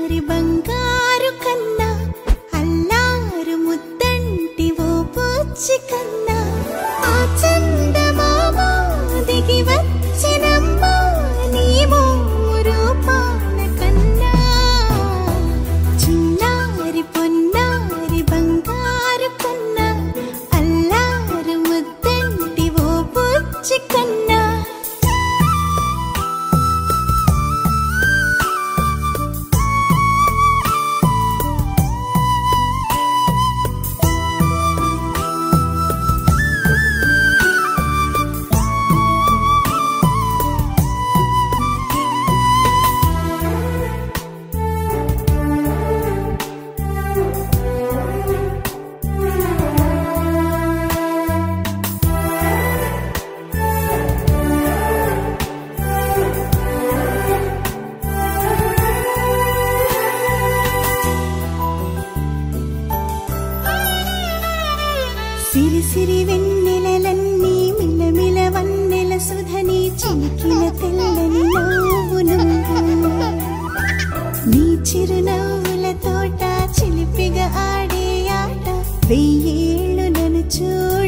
బంగారు కన్నా అల్లారు ముద్దంటి ఓ పూచి కన్నా ఆ చందమామ దిగి వచ్చినమ్మా నీ రూపాన కన్నా చిన్నారి పొన్నారి బంగారు కన్నా అల్లారు ముద్దంటి ఓ పూచి కన్నా సిరి సిరి వెన్నెలలన్నీ మిలమిల వన్నెల సుధని చిలికిన తెల్లని నవ్వు నువ్వు నీ చిరునవ్వుల తోట చిలిపిగా ఆడే ఆట వెయ్యేళ్ళు నన్ను చూడు